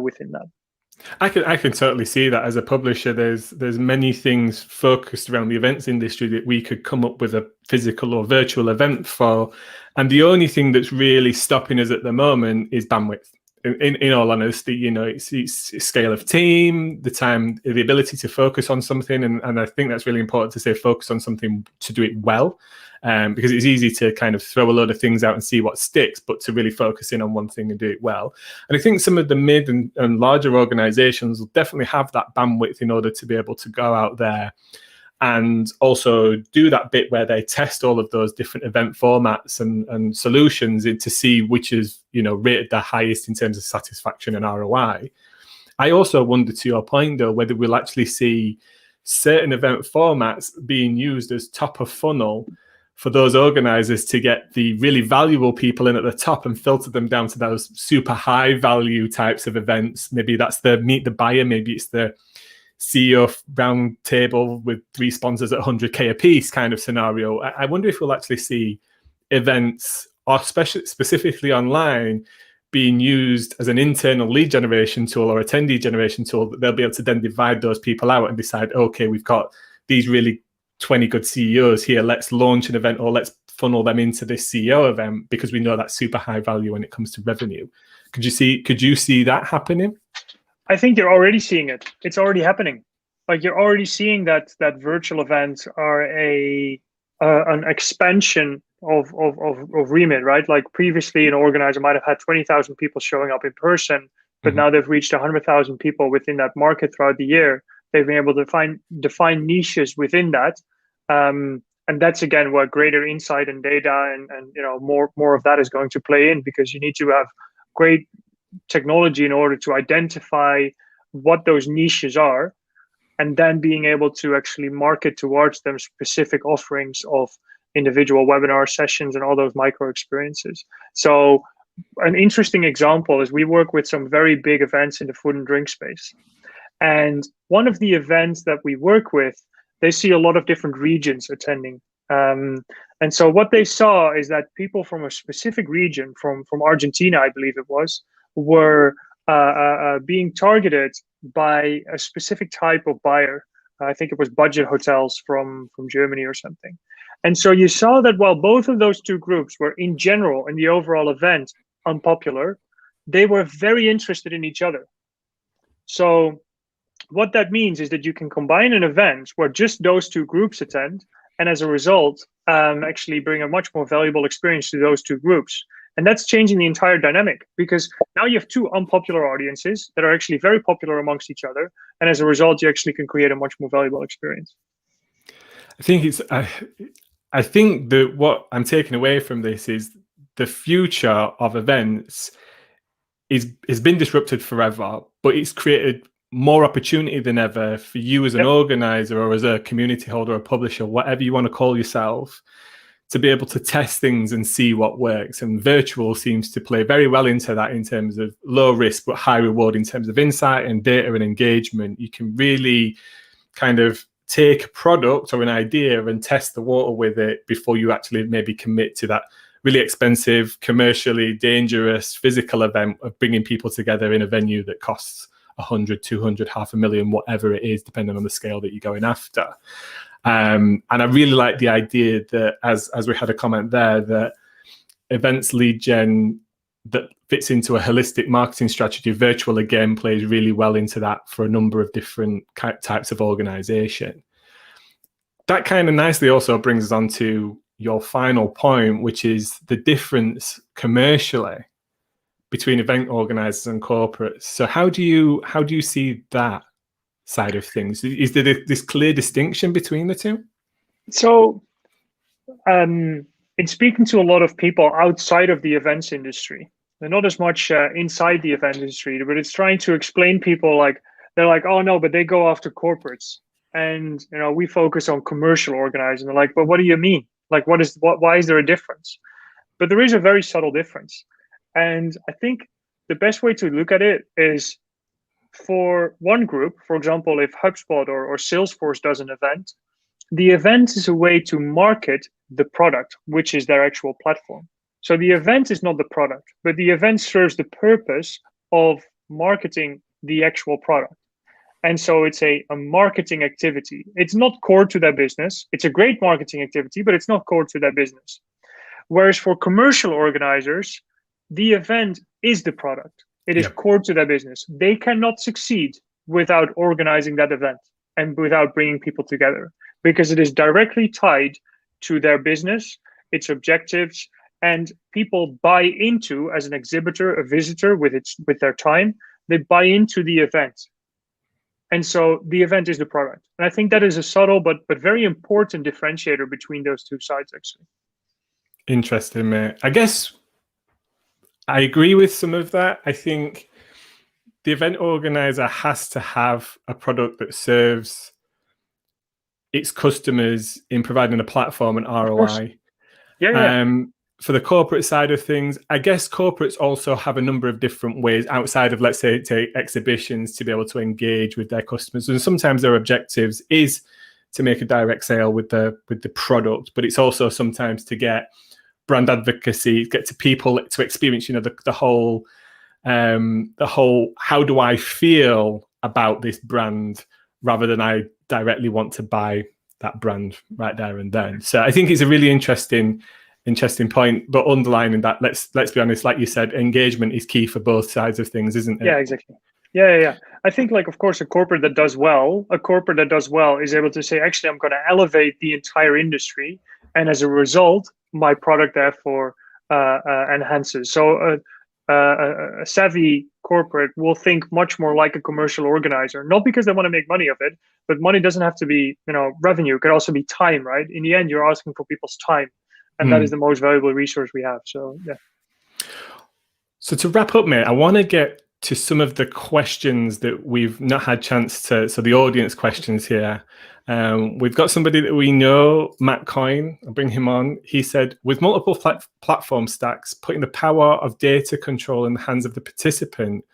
within that. I can totally see that. As a publisher, there's many things focused around the events industry that we could come up with a physical or virtual event for, and the only thing that's really stopping us at the moment is bandwidth. In all honesty, you know, it's scale of team, the time, the ability to focus on something, and I think that's really important to say focus on something to do it well, because it's easy to kind of throw a load of things out and see what sticks, but to really focus in on one thing and do it well. And I think some of the mid and larger organizations will definitely have that bandwidth in order to be able to go out there and also do that bit where they test all of those different event formats and solutions to see which is, you know, rated the highest in terms of satisfaction and ROI. I also wonder, to your point though, whether we'll actually see certain event formats being used as top of funnel for those organizers to get the really valuable people in at the top and filter them down to those super high value types of events. Maybe that's the meet the buyer, maybe it's the CEO round table with 3 sponsors at 100K a piece kind of scenario. I wonder if we'll actually see events, or specifically online, being used as an internal lead generation tool or attendee generation tool, that they'll be able to then divide those people out and decide, okay, we've got these really 20 good CEOs here, let's launch an event or let's funnel them into this CEO event because we know that's super high value when it comes to revenue. Could you see that happening? I think you're already seeing it. It's already happening. Like, you're already seeing that virtual events are an expansion of Remit, right? Like, previously an organizer might have had 20,000 people showing up in person, but now they've reached 100,000 people within that market throughout the year. They've been able to define niches within that. And that's, again, where greater insight and data and you know, more of that is going to play in, because you need to have great technology in order to identify what those niches are, and then being able to actually market towards them specific offerings of individual webinar sessions and all those micro experiences. So an interesting example is we work with some very big events in the food and drink space. And one of the events that we work with, they see a lot of different regions attending. And so what they saw is that people from a specific region, from Argentina, I believe it was, were being targeted by a specific type of buyer. I think it was budget hotels from Germany or something. And so you saw that while both of those two groups were in general, in the overall event, unpopular, they were very interested in each other. So what that means is that you can combine an event where just those two groups attend, and as a result, actually bring a much more valuable experience to those two groups. And that's changing the entire dynamic, because now you have two unpopular audiences that are actually very popular amongst each other. And as a result, you actually can create a much more valuable experience. I think that what I'm taking away from this is the future of events has been disrupted forever, but it's created more opportunity than ever for you as an organizer or as a community holder or publisher, whatever you want to call yourself, to be able to test things and see what works. And virtual seems to play very well into that, in terms of low risk but high reward in terms of insight and data and engagement. You can really kind of take a product or an idea and test the water with it before you actually maybe commit to that really expensive, commercially dangerous physical event of bringing people together in a venue that costs 100, 200, $500,000, whatever it is, depending on the scale that you're going after. And I really like the idea that, as we had a comment there, that events lead gen that fits into a holistic marketing strategy, virtual again plays really well into that for a number of different types of organization. That kind of nicely also brings us on to your final point, which is the difference commercially between event organizers and corporates. So how do you see that side of things? Is there this clear distinction between the two? So in speaking to a lot of people outside of the events industry, and not as much inside the event industry, but it's trying to explain people, like they're like, oh no, but they go after corporates, and we focus on commercial organizing. They're like, but what do you mean? Like, why is there a difference? But there is a very subtle difference. And I think the best way to look at it is, for one group, for example, if HubSpot or Salesforce does an event, the event is a way to market the product, which is their actual platform. So the event is not the product, but the event serves the purpose of marketing the actual product. And so it's a marketing activity. It's not core to their business. It's a great marketing activity, but it's not core to their business. Whereas for commercial organizers, the event is the product. It is core to their business. They cannot succeed without organizing that event and without bringing people together, because it is directly tied to their business, its objectives, and people buy into, as an exhibitor, a visitor with their time, they buy into the event. And so the event is the product. And I think that is a subtle but very important differentiator between those two sides, actually. Interesting, mate. I guess I agree with some of that. I think the event organizer has to have a product that serves its customers in providing a platform and ROI. Yeah. For the corporate side of things, I guess corporates also have a number of different ways outside of, let's say, exhibitions to be able to engage with their customers. And sometimes their objectives is to make a direct sale with the product, but it's also sometimes to get brand advocacy, get to people to experience, the whole how do I feel about this brand, rather than I directly want to buy that brand right there and then. So I think it's a really interesting point, but underlining that, let's be honest, like you said, engagement is key for both sides of things, isn't it? Yeah, exactly. Yeah. I think, like, of course, a corporate that does well is able to say, actually, I'm going to elevate the entire industry, and as a result, my product therefore enhances. So a savvy corporate will think much more like a commercial organizer, not because they want to make money of it, but money doesn't have to be, revenue. It could also be time, right? In the end, you're asking for people's time, and that is the most valuable resource we have. So, yeah. So to wrap up, mate, I want to get to some of the questions that we've not had chance to, so the audience questions here. We've got somebody that we know, Matt Coyne. I'll bring him on. He said, with multiple platform stacks, putting the power of data control in the hands of the participant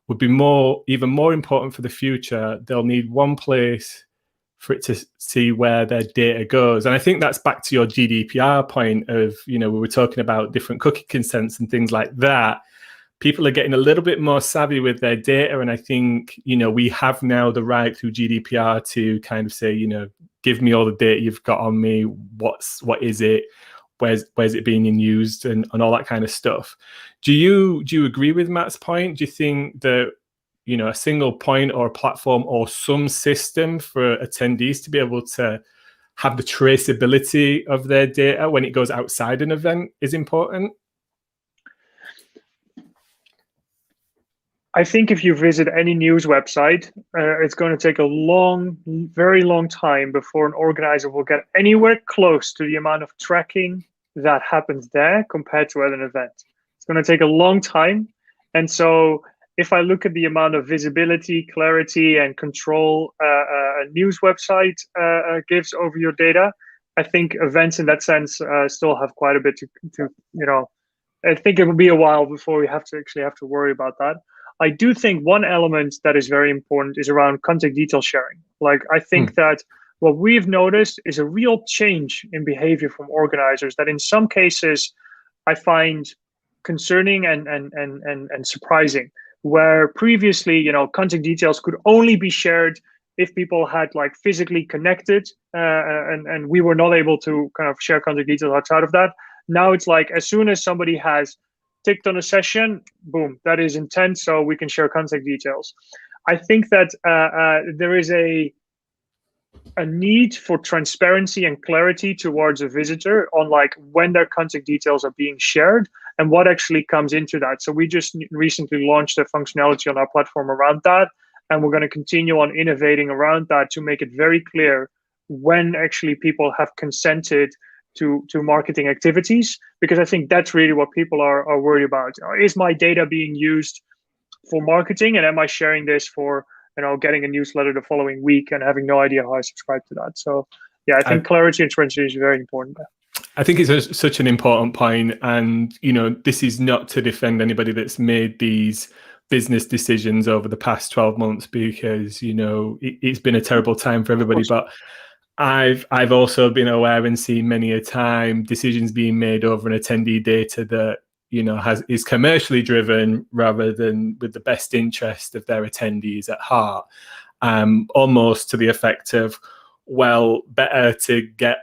would be even more important for the future. They'll need one place for it to see where their data goes. And I think that's back to your GDPR point of, we were talking about different cookie consents and things like that. People are getting a little bit more savvy with their data. And I think, we have now the right through GDPR to kind of say, give me all the data you've got on me. What is it? Where's it being used, and all that kind of stuff. Do you agree with Matt's point? Do you think that, a single point or a platform or some system for attendees to be able to have the traceability of their data when it goes outside an event is important? I think if you visit any news website, it's going to take a very long time before an organizer will get anywhere close to the amount of tracking that happens there compared to at an event. It's going to take a long time. And so if I look at the amount of visibility, clarity, and control a news website gives over your data, I think events in that sense still have quite a bit to I think it will be a while before we have to worry about that. I do think one element that is very important is around contact detail sharing. Like, I think that what we've noticed is a real change in behavior from organizers that in some cases I find concerning and surprising, where previously, contact details could only be shared if people had like physically connected and we were not able to kind of share contact details outside of that. Now it's like, as soon as somebody has ticked on a session, boom, that is intent, so we can share contact details. I think that there is a need for transparency and clarity towards a visitor on like when their contact details are being shared and what actually comes into that. So we just recently launched a functionality on our platform around that, and we're going to continue on innovating around that to make it very clear when actually people have consented to marketing activities, because I think that's really what people are worried about. Is my data being used for marketing, and am I sharing this for getting a newsletter the following week and having no idea how I subscribe to that? So yeah, I think clarity and transparency is very important there. I think it's such an important point, and this is not to defend anybody that's made these business decisions over the past 12 months, because it's been a terrible time for everybody. But I've also been aware and seen many a time decisions being made over an attendee data that is commercially driven rather than with the best interest of their attendees at heart. Almost to the effect of, well, better to get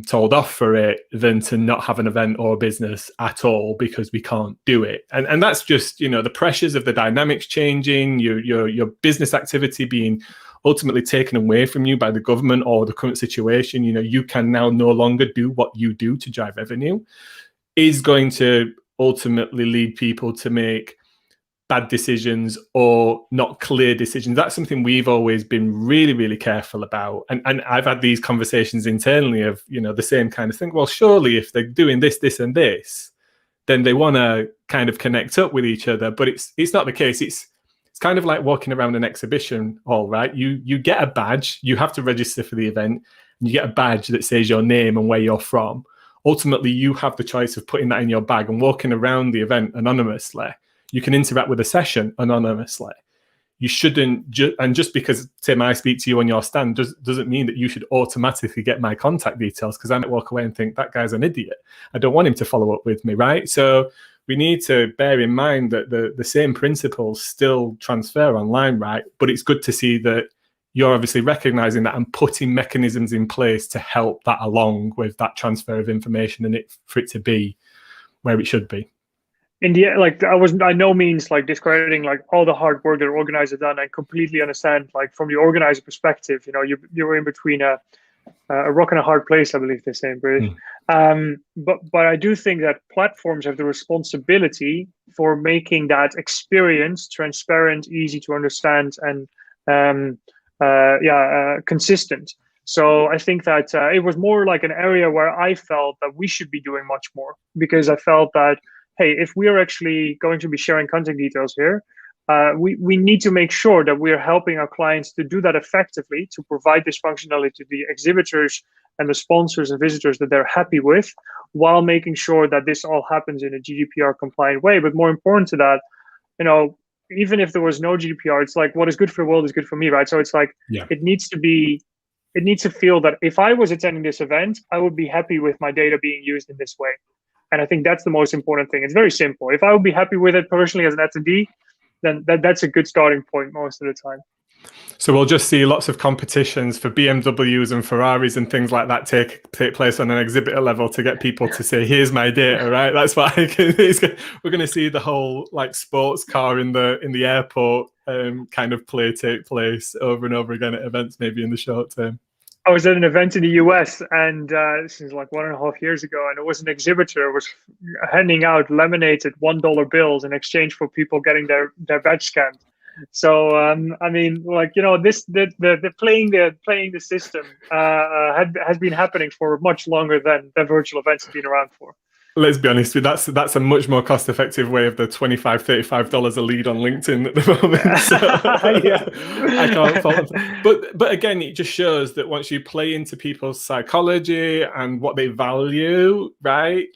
told off for it than to not have an event or a business at all because we can't do it. And that's just the pressures of the dynamics changing, your business activity being ultimately taken away from you by the government or the current situation. You can now no longer do what you do to drive revenue, is going to ultimately lead people to make bad decisions or not clear decisions. That's something we've always been really, really careful about. And I've had these conversations internally of, the same kind of thing. Well, surely if they're doing this, this, and this, then they want to kind of connect up with each other. But it's not the case. It's kind of like walking around an exhibition hall, right? You get a badge, you have to register for the event, and you get a badge that says your name and where you're from. Ultimately, you have the choice of putting that in your bag and walking around the event anonymously. You can interact with the session anonymously. You shouldn't, and just because, Tim, I speak to you on your stand doesn't mean that you should automatically get my contact details, because I might walk away and think that guy's an idiot. I don't want him to follow up with me, right? So we need to bear in mind that the same principles still transfer online, right? But it's good to see that you're obviously recognizing that and putting mechanisms in place to help that along with that transfer of information and for it to be where it should be. In the end, I was by no means discrediting all the hard work that organizers done. I completely understand from the organizer perspective, you're in between a rock and a hard place, I believe they say in British. But I do think that platforms have the responsibility for making that experience transparent, easy to understand, and consistent. So I think that it was more like an area where I felt that we should be doing much more, because I felt that, hey, if we are actually going to be sharing contact details here, we need to make sure that we are helping our clients to do that effectively, to provide this functionality to the exhibitors and the sponsors and visitors that they're happy with, while making sure that this all happens in a GDPR compliant way. But more important to that, even if there was no GDPR, it's what is good for the world is good for me, right? So it's it needs to feel that if I was attending this event, I would be happy with my data being used in this way. And I think that's the most important thing. It's very simple. If I would be happy with it personally as an attendee, then that's a good starting point most of the time. So we'll just see lots of competitions for BMWs and Ferraris and things like that take place on an exhibitor level to get people to say, here's my data, right? That's what we're going to see the whole sports car in the airport kind of take place over and over again at events, maybe in the short term. I was at an event in the US, and this is 1.5 years ago, and it was an exhibitor was handing out laminated $1 bills in exchange for people getting their badge scanned. So I mean, the playing the system has been happening for much longer than virtual events have been around for. Let's be honest, that's a much more cost-effective way of the $25, $35 a lead on LinkedIn at the moment. So, I can't fault them. But again, it just shows that once you play into people's psychology and what they value, right?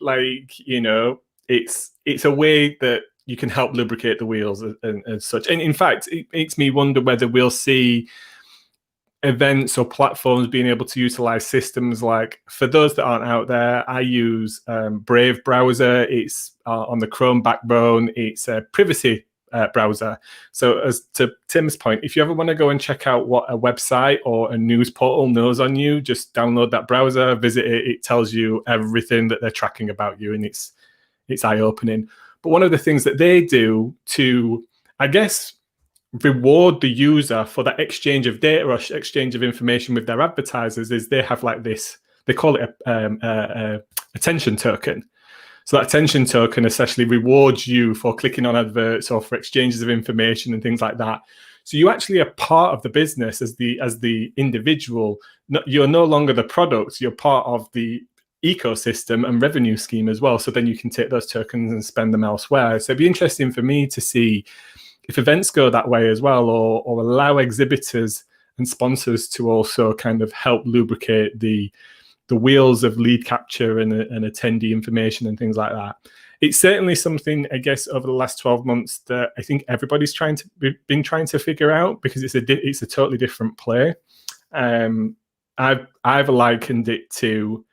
It's a way that you can help lubricate the wheels and such. And in fact, it makes me wonder whether we'll see events or platforms being able to utilize systems for those that aren't out there, I use Brave browser. It's on the Chrome backbone. It's a privacy browser. So as to Tim's point, if you ever want to go and check out what a website or a news portal knows on you, just download that browser, visit it. It tells you everything that they're tracking about you. And it's it's eye-opening. But one of the things that they do to, I guess, reward the user for that exchange of data or exchange of information with their advertisers is they have like this, they call it a attention token. So that attention token essentially rewards you for clicking on adverts or for exchanges of information and things like that. So you actually are part of the business as the individual. You're no longer the product, you're part of the ecosystem and revenue scheme as well. So then you can take those tokens and spend them elsewhere. So it'd be interesting for me to see if events go that way as well, or allow exhibitors and sponsors to also kind of help lubricate the wheels of lead capture and attendee information and things like that. It's certainly something, I guess, over the last 12 months that I think everybody's been trying to figure out, because it's a totally different play. I've likened it to,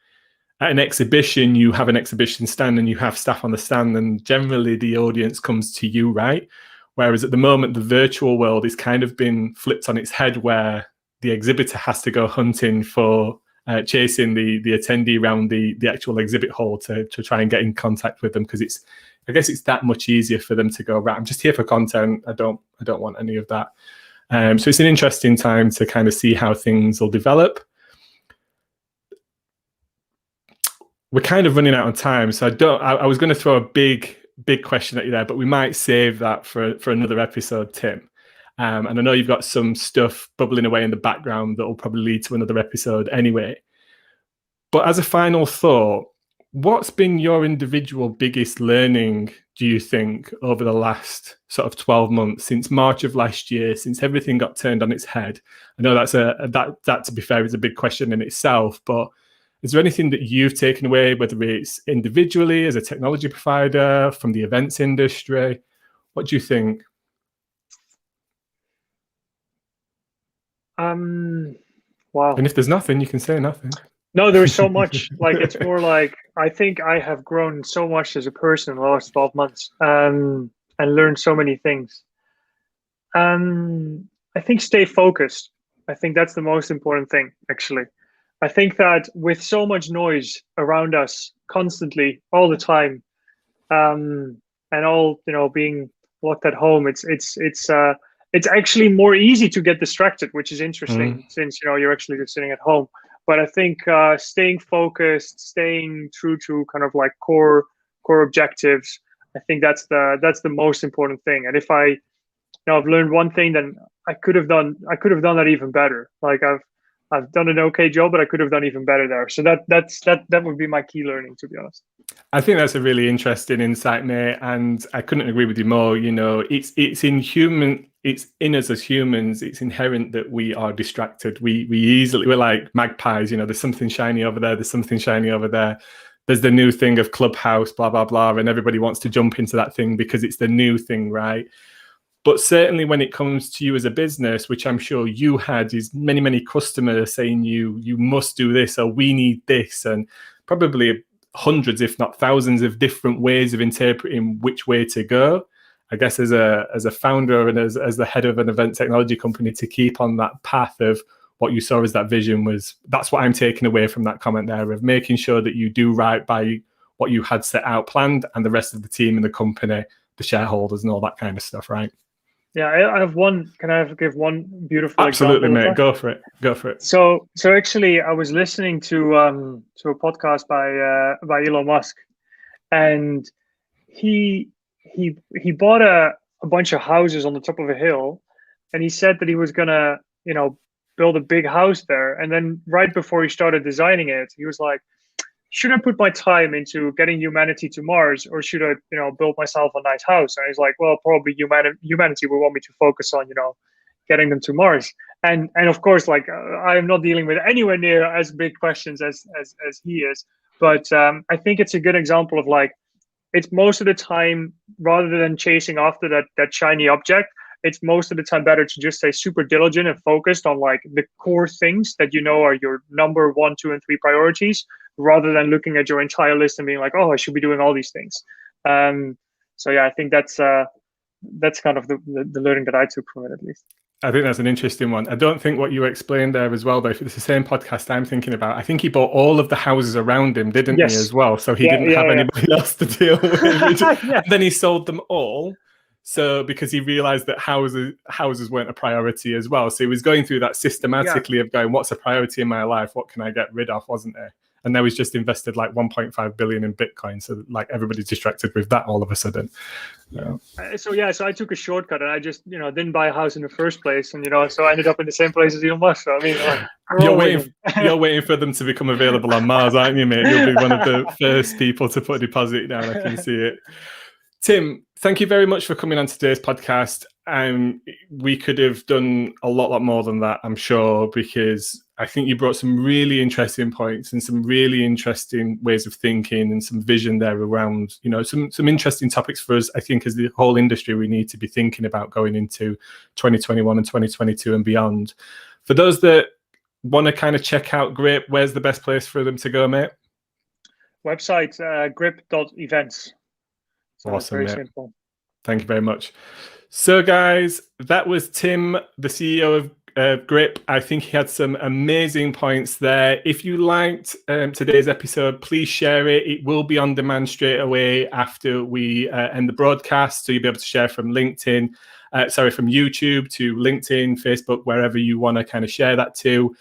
at an exhibition, you have an exhibition stand and you have staff on the stand, and generally the audience comes to you, right? Whereas at the moment, the virtual world is kind of been flipped on its head, where the exhibitor has to go hunting for chasing the attendee around the actual exhibit hall to try and get in contact with them, because I guess it's that much easier for them to go, right, I'm just here for content. I don't want any of that. So it's an interesting time to kind of see how things will develop. We're kind of running out of time, so I was going to throw a big question at you there, but we might save that for another episode, Tim. And I know you've got some stuff bubbling away in the background that will probably lead to another episode anyway. But as a final thought, what's been your individual biggest learning, do you think, over the last sort of 12 months, since March of last year, since everything got turned on its head? I know that to be fair, is a big question in itself, but is there anything that you've taken away, whether it's individually, as a technology provider, from the events industry? What do you think? Wow. And if there's nothing, you can say nothing. No, there's so much. Like, it's more like, I think I have grown so much as a person in the last 12 months, and learned so many things. I think stay focused. I think that's the most important thing, actually. I think that with so much noise around us constantly, all the time, and all, being locked at home, it's actually more easy to get distracted, which is interesting, since you're actually just sitting at home. But I think staying focused, staying true to kind of like core objectives, I think that's the most important thing. And if I've learned one thing, then I could have done that even better. Like, I've done an okay job, but I could have done even better there. So that would be my key learning, to be honest. I think that's a really interesting insight, mate, and I couldn't agree with you more. It's in us as humans. It's inherent that we are distracted. We're like magpies. There's something shiny over there. There's something shiny over there. There's the new thing of Clubhouse, blah blah blah, and everybody wants to jump into that thing because it's the new thing, right? But certainly when it comes to you as a business, which I'm sure you had, is many customers saying you must do this, or we need this, and probably hundreds, if not thousands, of different ways of interpreting which way to go. I guess as a founder and as the head of an event technology company, to keep on that path of what you saw as that vision, that's what I'm taking away from that comment there, of making sure that you do right by what you had set out planned, and the rest of the team and the company, the shareholders and all that kind of stuff, right? Yeah, I have one. Can I give one beautiful Absolutely, example? mate. Go for it. So actually, I was listening to a podcast by Elon Musk, and he bought a bunch of houses on the top of a hill, and he said that he was gonna build a big house there. And then right before he started designing it, he was like, should I put my time into getting humanity to Mars, or should I, build myself a nice house? And he's like, well, probably humanity will want me to focus on, getting them to Mars. And of course, like, I am not dealing with anywhere near as big questions as he is. But I think it's a good example of, like, it's most of the time, rather than chasing after that shiny object, it's most of the time better to just stay super diligent and focused on, like, the core things that are your number 1, 2, and 3 priorities, rather than looking at your entire list and being like, oh, I should be doing all these things. So yeah, I think that's kind of the learning that I took from it, at least. I think that's an interesting one. I don't think what you explained there as well, though, if it's the same podcast I'm thinking about, I think he bought all of the houses around him, didn't he, as well? So he didn't have anybody else to deal with. And then he sold them all. So because he realized that houses weren't a priority as well. So he was going through that systematically of going, what's a priority in my life? What can I get rid of? Wasn't there? And now he's just invested like 1.5 billion in Bitcoin. So like everybody's distracted with that all of a sudden. So I took a shortcut and I just, didn't buy a house in the first place. And, so I ended up in the same place as Elon Musk. So, I mean, you're waiting for them to become available on Mars, aren't you, mate? You'll be one of the first people to put a deposit down. I can see it. Tim, thank you very much for coming on today's podcast. We could have done a lot more than that, I'm sure, because I think you brought some really interesting points and some really interesting ways of thinking and some vision there around, some interesting topics for us, I think, as the whole industry we need to be thinking about going into 2021 and 2022 and beyond. For those that want to kind of check out Grip, where's the best place for them to go, mate? Website, grip.events. Awesome, very mate. simple. Thank you very much. So, guys, that was Tim, the CEO of Grip. I think he had some amazing points there. If you liked today's episode, please share it. It will be on demand straight away after we end the broadcast. So you'll be able to share from from YouTube to LinkedIn, Facebook, wherever you want to kind of share that to.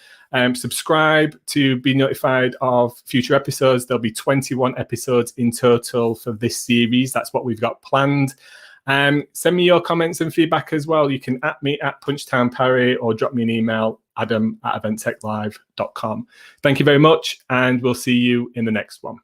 Subscribe to be notified of future episodes. There'll be 21 episodes in total for this series. That's what we've got planned. Send me your comments and feedback as well. You can @me @PunchtownParry or drop me an email, adam@eventtechlive.com. Thank you very much, and we'll see you in the next one.